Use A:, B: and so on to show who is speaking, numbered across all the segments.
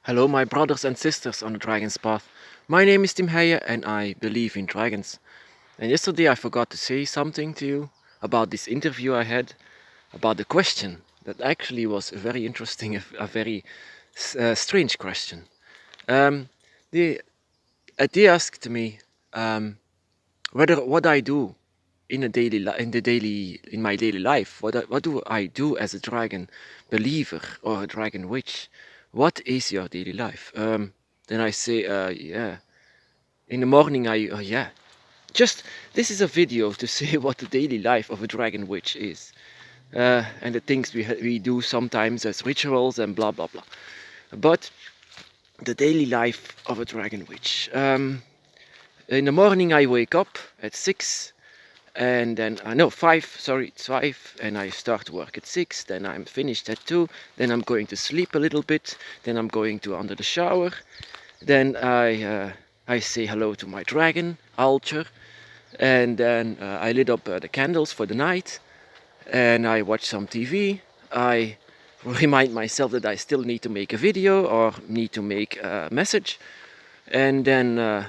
A: Hello, my brothers and sisters on the Dragon's Path. My name is Tim Heijen and I believe in dragons. And yesterday I forgot to say something to you about this interview I had about the question that actually was a very interesting, a very strange question. Um, they, they asked me whether what I do in my daily life. What do I do as a dragon believer or a dragon witch? What is your daily life? Then I say, yeah. In the morning, yeah. Just this is a video to say what the daily life of a dragon witch is, and the things we do sometimes as rituals and blah blah blah. But the daily life of a dragon witch. In the morning, I wake up at 6 and then no 5, sorry, it's 5, and I start work at 6, then I'm finished at 2, then I'm going to sleep a little bit, then I'm going to under the shower, then I say hello to my dragon altar, and then I lit up the candles for the night, and I watch some TV. I remind myself that I still need to make a video or need to make a message, and then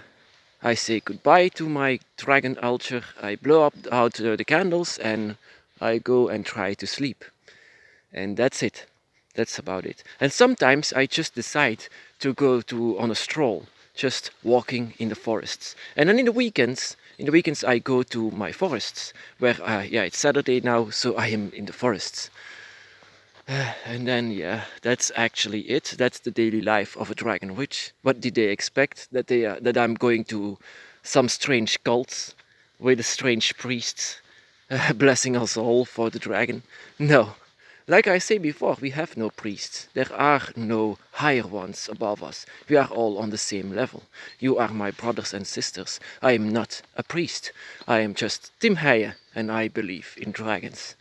A: I say goodbye to my dragon altar, I blow up out the candles, and I go and try to sleep. And that's it. That's about it. And sometimes I just decide to go to on a stroll, just walking in the forests. And then in the weekends I go to my forests, where yeah, it's Saturday now, so I am in the forests. And then yeah, that's actually it. That's the daily life of a dragon witch. What did they expect? That I'm going to some strange cults with strange priests blessing us all for the dragon? No. Like I say before, we have no priests. There are no higher ones above us. We are all on the same level. You are my brothers and sisters. I am not a priest. I am just Tim Heijen and I believe in dragons.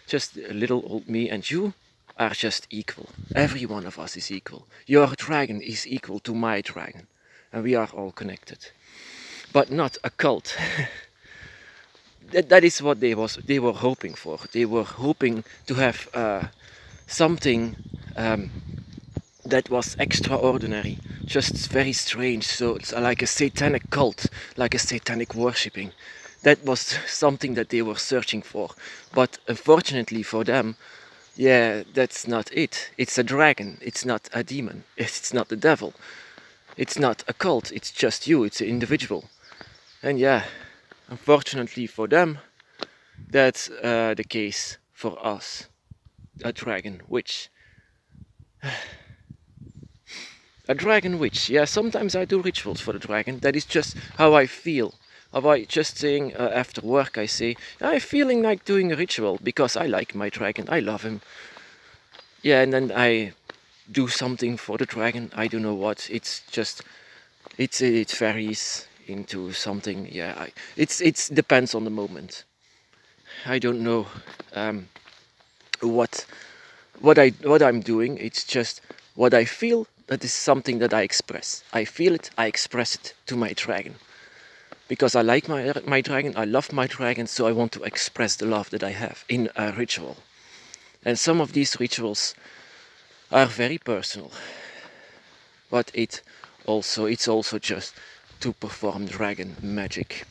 A: Just a little old me and you are just equal. Every one of us is equal. Your dragon is equal to my dragon. And we are all connected. But not a cult. That is what they were hoping for. They were hoping to have something that was extraordinary, just very strange. So it's like a satanic cult, like a satanic worshipping. That was something that they were searching for. But unfortunately for them, yeah, that's not it. It's a dragon. It's not a demon. It's not the devil. It's not a cult. It's just you. It's an individual. And yeah, unfortunately for them, that's the case for us. A dragon witch. A dragon witch. Yeah, sometimes I do rituals for the dragon. That is just how I feel. How I just saying after work, I say, I'm feeling like doing a ritual because I like my dragon. I love him. Yeah, and then I do something for the dragon. I don't know what. It's just, it varies into something. Yeah, it's depends on the moment. I don't know what what I'm doing. It's just what I feel. That is something that I express. I feel it. I express it to my dragon because I like my dragon. I love my dragon, so I want to express the love that I have in a ritual. And some of these rituals are very personal, but it's also just to perform dragon magic,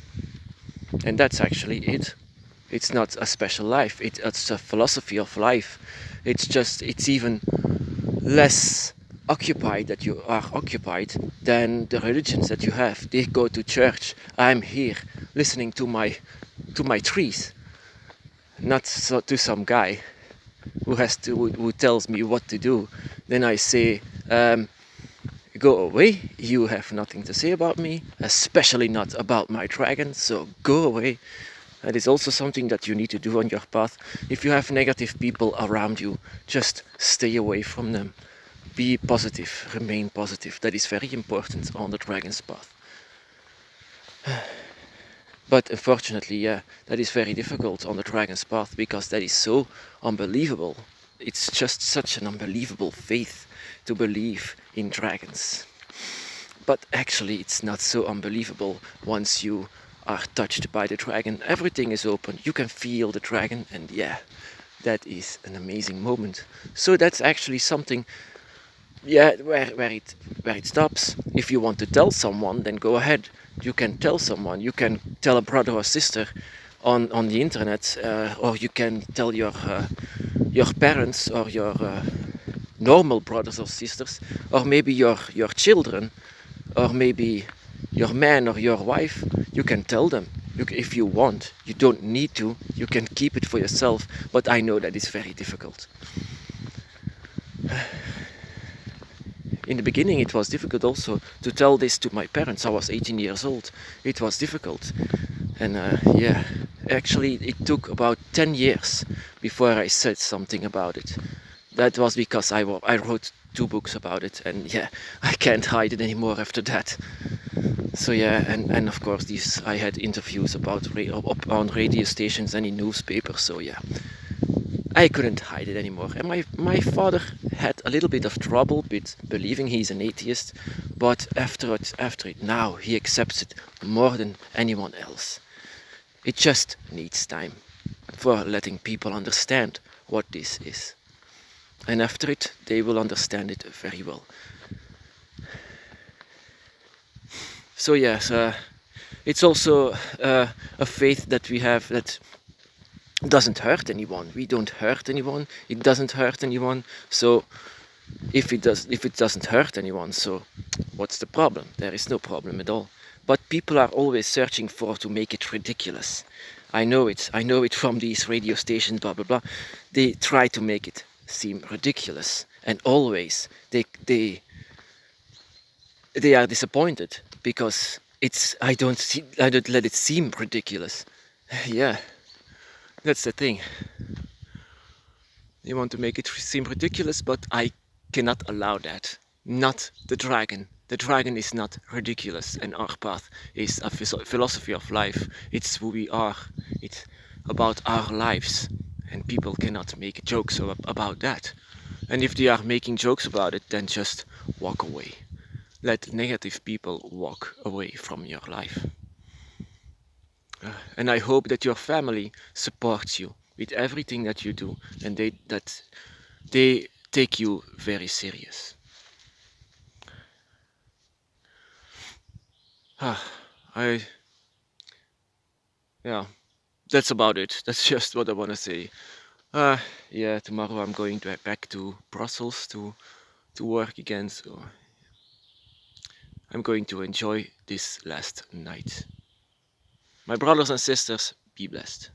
A: and that's actually it. It's not a special life. It's a philosophy of life. It's even less occupied that you are occupied than the religions that you have. They go to church. I'm here listening to my trees, not so, to some guy who tells me what to do. Then I say, go away. You have nothing to say about me, especially not about my dragon. So go away. That is also something that you need to do on your path. If you have negative people around you, just stay away from them. Be positive, remain positive. That is very important on the dragon's path. But unfortunately, yeah, that is very difficult on the dragon's path because that is so unbelievable. It's just such an unbelievable faith to believe in dragons. But actually, it's not so unbelievable once you are touched by the dragon. Everything is open. You can feel the dragon, and yeah, that is an amazing moment. So that's actually something yeah, where it stops. If you want to tell someone, then go ahead. You can tell someone. You can tell a brother or sister on the internet, or you can tell your parents or your normal brothers or sisters, or maybe your children, or maybe your man or your wife. You can tell them. If you want, you don't need to. You can keep it for yourself. But I know that it's very difficult. In the beginning, it was difficult also to tell this to my parents. I was 18 years old. It was difficult, and yeah, actually, it took about 10 years before I said something about it. That was because I wrote 2 books about it, and yeah, I can't hide it anymore after that. So yeah, and of course, these I had interviews about on radio stations and in newspapers. So yeah, I couldn't hide it anymore. And my father had a little bit of trouble with believing he's an atheist, but after it now he accepts it more than anyone else. It just needs time for letting people understand what this is. And after it, they will understand it very well. So yes, it's also a faith that we have that doesn't hurt anyone. We don't hurt anyone. It doesn't hurt anyone. So if it doesn't hurt anyone, so what's the problem? There is no problem at all. But people are always searching for to make it ridiculous. I know it from these radio stations, blah blah blah. They try to make it seem ridiculous, and always they are disappointed because I don't let it seem ridiculous. Yeah, that's the thing. They want to make it seem ridiculous, but I cannot allow that. Not the dragon. The dragon is not ridiculous, and our path is a philosophy of life. It's who we are. It's about our lives, and people cannot make jokes about that. And if they are making jokes about it, then just walk away. Let negative people walk away from your life. And I hope that your family supports you with everything that you do, and they take you very serious. I Yeah, that's about it. That's just what I want to say. Yeah, tomorrow I'm going back to Brussels to work again, so I'm going to enjoy this last night. My brothers and sisters, be blessed.